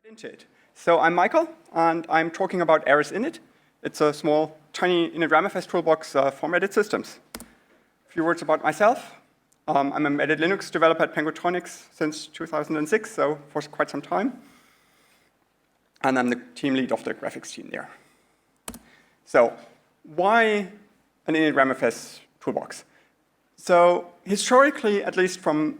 into it. So I'm Michael, and I'm talking about rsinit. It's a small, tiny initramfs toolbox for embedded systems. A few words about myself. I'm an embedded Linux developer at Pengutronics since 2006, so for quite some time. And I'm the team lead of the graphics team there. So why an initramfs toolbox? So historically, at least from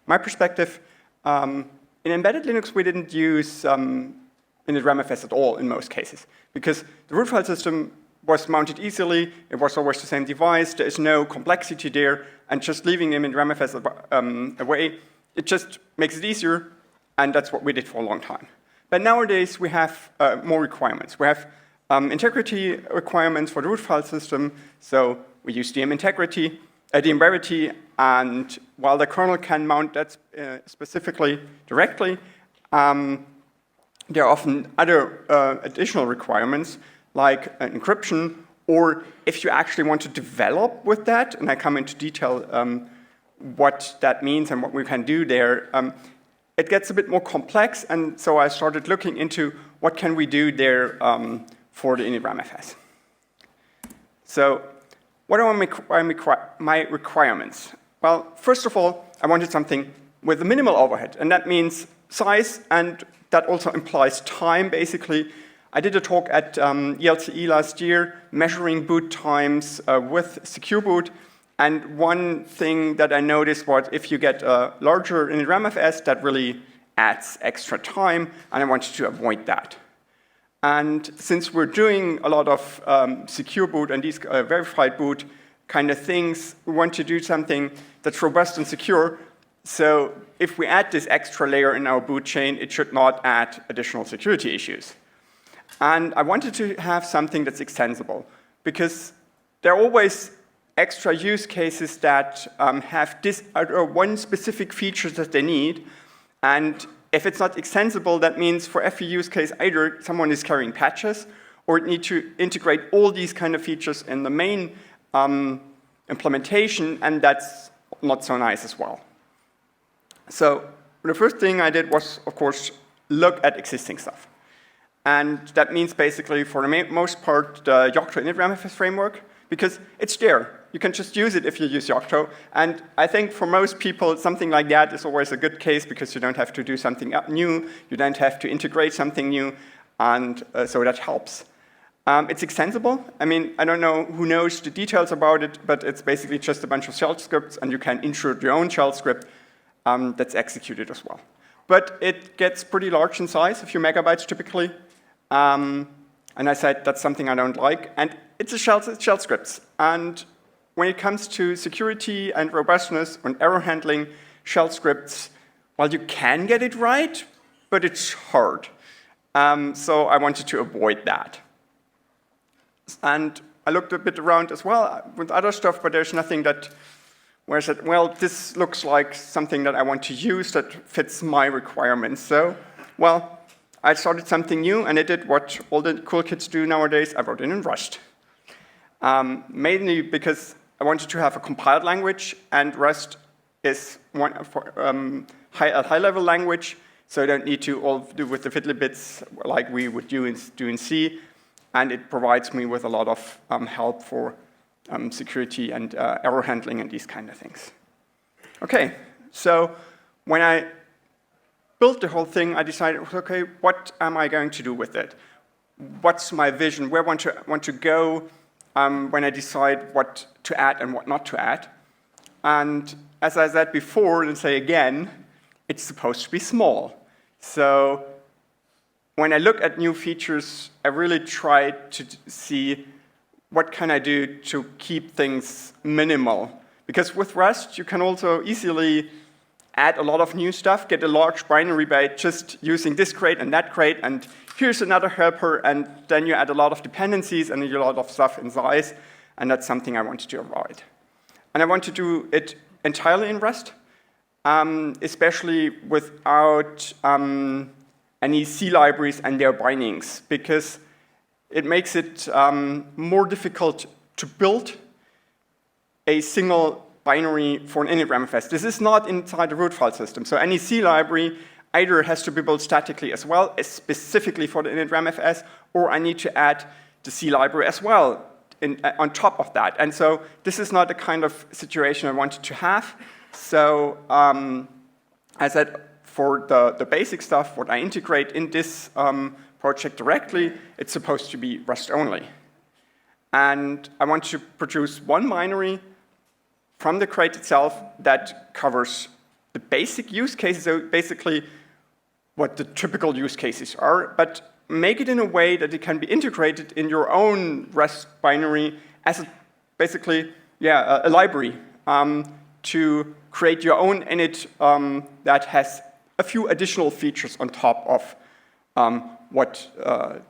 my perspective, in embedded Linux, we didn't use initramfs at all in most cases, because the root file system was mounted easily, it was always the same device, there is no complexity there, and just leaving initramfs away, it just makes it easier, and that's what we did for a long time. But nowadays, we have more requirements. We have integrity requirements for the root file system, so we use DM integrity, DM rarity, and while the kernel can mount that specifically directly, there are often other additional requirements, like encryption, or if you actually want to develop with that, and I come into detail what that means and what we can do there, it gets a bit more complex, and so I started looking into what can we do there for the initramfs. So what are my requirements? Well, first of all, I wanted something with a minimal overhead, and that means size, and that also implies time, basically. I did a talk at ELTE last year, measuring boot times with secure boot, and one thing that I noticed was if you get a larger initramfs, that really adds extra time, and I wanted to avoid that. And since we're doing a lot of secure boot and these verified boot kind of things, we want to do something that's robust and secure. So if we add this extra layer in our boot chain, it should not add additional security issues. And I wanted to have something that's extensible, because there are always extra use cases that have this one specific feature that they need. And if it's not extensible, that means for every use case, either someone is carrying patches, or it needs to integrate all these kind of features in the main implementation, and that's not so nice as well. So the first thing I did was, of course, look at existing stuff. And that means basically, for the most part, the Yocto initramfs framework, because it's there. You can just use it if you use Yocto. And I think for most people, something like that is always a good case, because you don't have to do something new, you don't have to integrate something new, and so that helps. It's extensible. I mean, I don't know who knows the details about it, but it's basically just a bunch of shell scripts, and you can insert your own shell script that's executed as well. But it gets pretty large in size, a few megabytes typically. And I said that's something I don't like. And it's a shell scripts. And when it comes to security and robustness and error handling, shell scripts, well, you can get it right, but it's hard. So I wanted to avoid that. And I looked a bit around as well with other stuff, but there's nothing that where I said, well, this looks like something that I want to use that fits my requirements. So, well, I started something new, and I did what all the cool kids do nowadays. I wrote it in Rust. Mainly because I wanted to have a compiled language, and Rust is a high-level language, so I don't need to all do with the fiddly bits like we would do in C, and it provides me with a lot of help for security and error handling and these kind of things. Okay, so when I built the whole thing, I decided, okay, what am I going to do with it? What's my vision? Where I want to go when I decide what to add and what not to add? And as I said before, and say again, it's supposed to be small. So when I look at new features, I really try to see what can I do to keep things minimal. Because with Rust, you can also easily add a lot of new stuff, get a large binary by just using this crate and that crate, and here's another helper, and then you add a lot of dependencies and a lot of stuff in size, and that's something I wanted to avoid. And I want to do it entirely in Rust, especially without any C libraries and their bindings, because it makes it more difficult to build a single binary for an initramfs. This is not inside the root file system. So any C library either has to be built statically as well, specifically for the initramfs, or I need to add the C library as well on top of that. And so this is not the kind of situation I wanted to have. So as I said, for the basic stuff, what I integrate in this project directly, it's supposed to be Rust only. And I want to produce one binary from the crate itself that covers the basic use cases, so basically what the typical use cases are, but make it in a way that it can be integrated in your own Rust binary as basically a library to create your own init that has a few additional features on top of what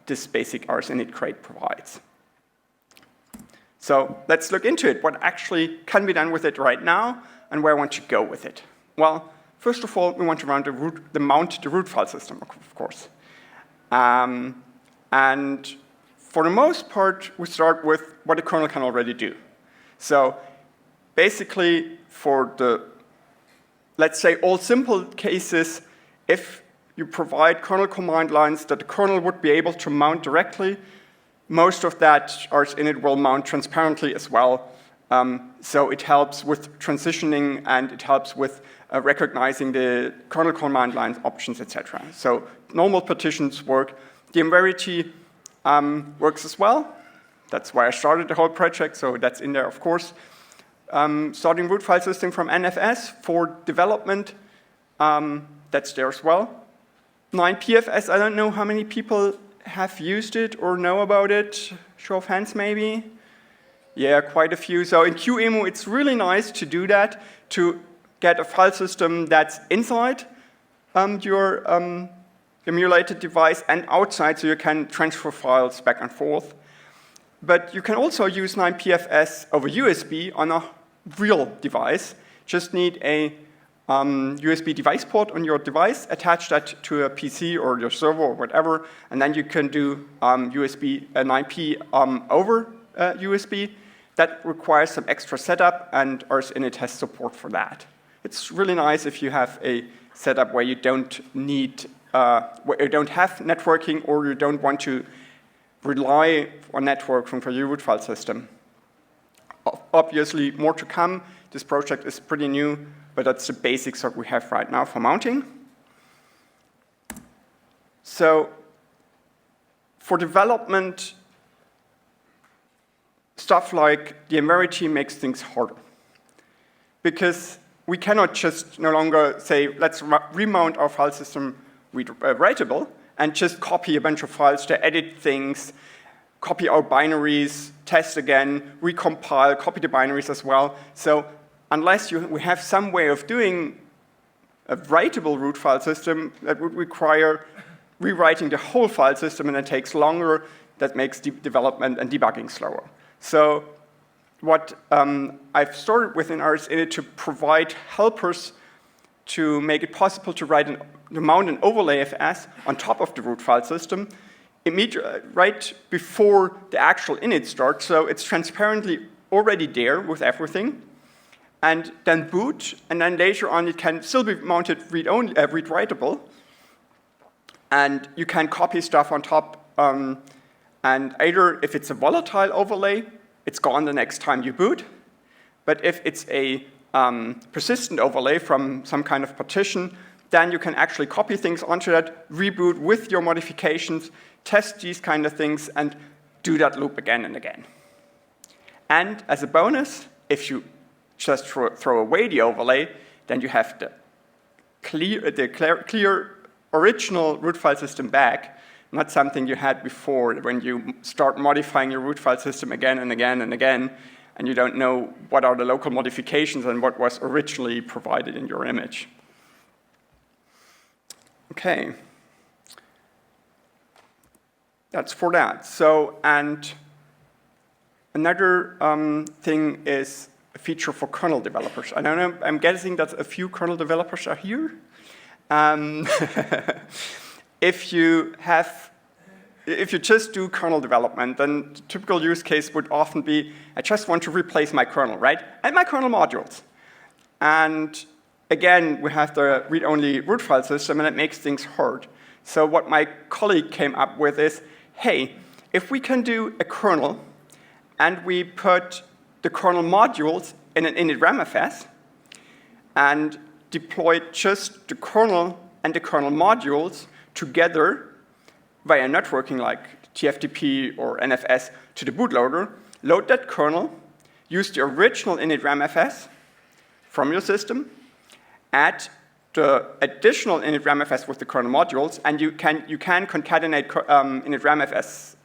this basic rsinit crate provides. So let's look into it, what actually can be done with it right now, and where I want to go with it. Well, first of all, we want to mount the root file system, of course. And for the most part, we start with what the kernel can already do. So basically, for the, let's say, all simple cases, if you provide kernel command lines that the kernel would be able to mount directly, most of that rsinit will mount transparently as well. So it helps with transitioning, and it helps with recognizing the kernel command line options, etc. So normal partitions work. The Envarity works as well. That's why I started the whole project, so that's in there, of course. Starting root file system from NFS for development, that's there as well. 9pfs, I don't know how many people have used it or know about it. Show of hands, maybe? Yeah, quite a few. So in QEMU, it's really nice to do that, to get a file system that's inside your emulated device and outside, so you can transfer files back and forth. But you can also use 9pfs over USB on a real device. Just need a USB device port on your device, attach that to a PC or your server or whatever, and then you can do USB 9p over USB. That requires some extra setup, and rsinit has support for that. It's really nice if you have a setup where you don't need, where you don't have networking, or you don't want to rely on networking for your root file system. Obviously, more to come. This project is pretty new, but that's the basics that we have right now for mounting. So for development, stuff like the Envarity makes things harder, because we cannot just no longer say, let's remount our file system writable and just copy a bunch of files to edit things, copy our binaries, test again, recompile, copy the binaries as well. So unless we have some way of doing a writable root file system, that would require rewriting the whole file system, and it takes longer. That makes development and debugging slower. So what I've started with in rsinit to provide helpers to make it possible to mount an overlay FS on top of the root file system right before the actual init starts. So it's transparently already there with everything. And then boot, and then later on it can still be mounted read-writable. And you can copy stuff on top. And either if it's a volatile overlay, it's gone the next time you boot. But if it's a persistent overlay from some kind of partition, then you can actually copy things onto that, reboot with your modifications, test these kind of things, and do that loop again and again. And as a bonus, if you just throw away the overlay, then you have the clear original root file system back, not something you had before when you start modifying your root file system again and again and again, and you don't know what are the local modifications and what was originally provided in your image. Okay. That's for that. So, and another thing is a feature for kernel developers. I don't know, I'm guessing that a few kernel developers are here. If you just do kernel development, then the typical use case would often be, I just want to replace my kernel, right? And my kernel modules. And again, we have the read-only root file system, and it makes things hard. So what my colleague came up with is, hey, if we can do a kernel, and we put the kernel modules in an initramfs, and deploy just the kernel and the kernel modules together via networking like TFTP or NFS to the bootloader, load that kernel, use the original initramfs from your system, add the additional initramfs with the kernel modules, and you can concatenate initramfs.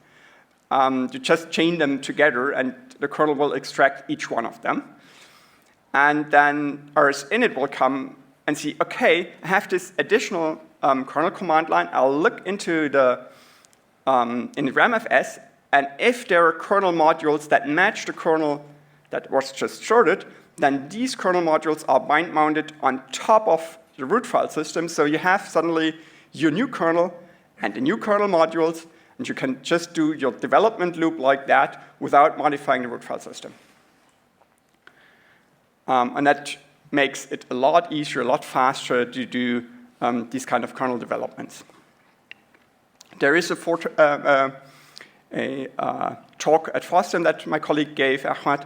You just chain them together, and the kernel will extract each one of them. And then rsinit will come and see, okay, I have this additional kernel command line. I'll look into the initramfs, and if there are kernel modules that match the kernel that was just shorted, then these kernel modules are bind-mounted on top of the root file system. So you have suddenly your new kernel and the new kernel modules, and you can just do your development loop like that without modifying the root file system. And that makes it a lot easier, a lot faster to do these kind of kernel developments. There is a talk at FOSDEM that my colleague gave, Ahmad.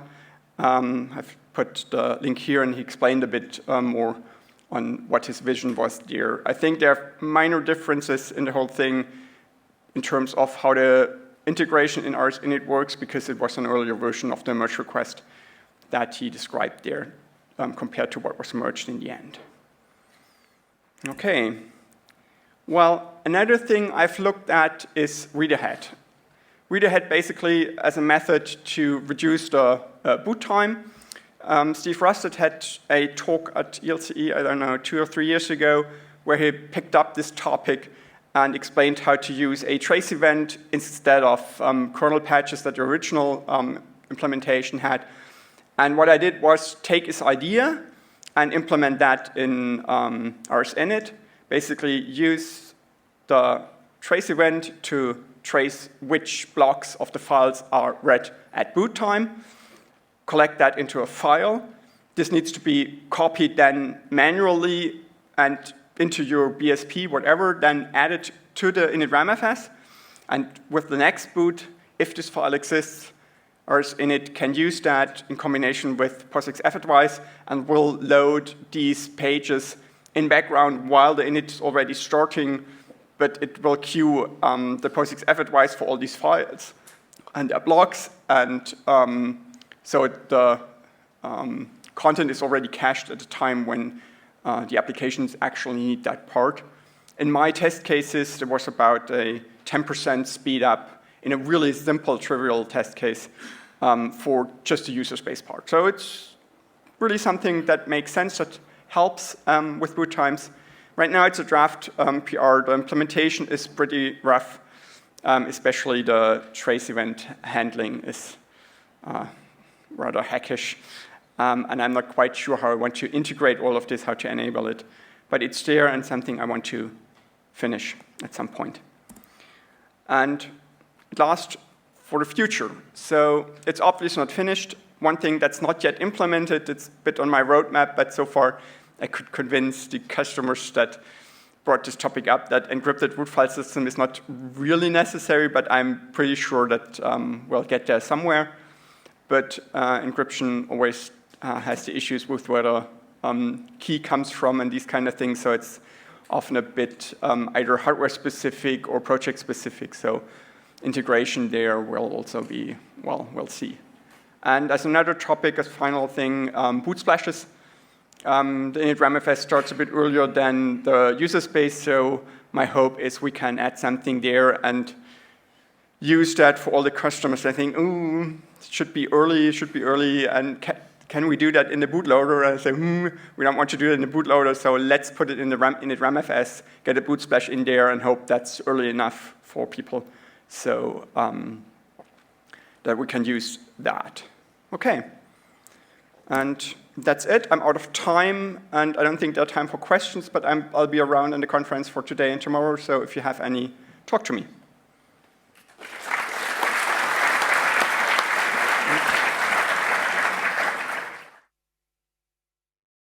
I've put the link here, and he explained a bit more on what his vision was there. I think there are minor differences in the whole thing in terms of how the integration in rsinit works, because it was an earlier version of the merge request that he described there compared to what was merged in the end. Okay. Well, another thing I've looked at is read ahead. Read ahead basically as a method to reduce the boot time. Steve Rusted had a talk at ELCE, I don't know, 2 or 3 years ago, where he picked up this topic and explained how to use a trace event instead of kernel patches that the original implementation had. And what I did was take his idea and implement that in rsinit. Basically use the trace event to trace which blocks of the files are read at boot time, collect that into a file. This needs to be copied then manually and into your BSP, whatever, then added to the initramfs. And with the next boot, if this file exists, rsinit can use that in combination with POSIX-fadvice and will load these pages in background while the init is already starting, but it will queue the POSIX-fadvice for all these files and their blocks, and so the content is already cached at the time when the applications actually need that part. In my test cases, there was about a 10% speed up in a really simple, trivial test case for just the user space part. So it's really something that makes sense, that helps with boot times. Right now it's a draft PR. The implementation is pretty rough, especially the trace event handling is rather hackish. And I'm not quite sure how I want to integrate all of this, how to enable it. But it's there and something I want to finish at some point. And last, for the future. So it's obviously not finished. One thing that's not yet implemented, it's a bit on my roadmap, but so far I could convince the customers that brought this topic up that encrypted root file system is not really necessary, but I'm pretty sure that we'll get there somewhere. But encryption always has the issues with where the key comes from and these kind of things, so it's often a bit either hardware specific or project specific, so integration there will also be, well, we'll see. And as another topic, as final thing, boot splashes. The initramfs starts a bit earlier than the user space, so my hope is we can add something there and use that for all the customers. I think, ooh, it should be early, and can we do that in the bootloader? And I say, we don't want to do it in the bootloader, so let's put it in the initramfs, get a boot splash in there, and hope that's early enough for people, so that we can use that. Okay, and that's it. I'm out of time, and I don't think there's time for questions, but I'll be around in the conference for today and tomorrow, so if you have any, talk to me.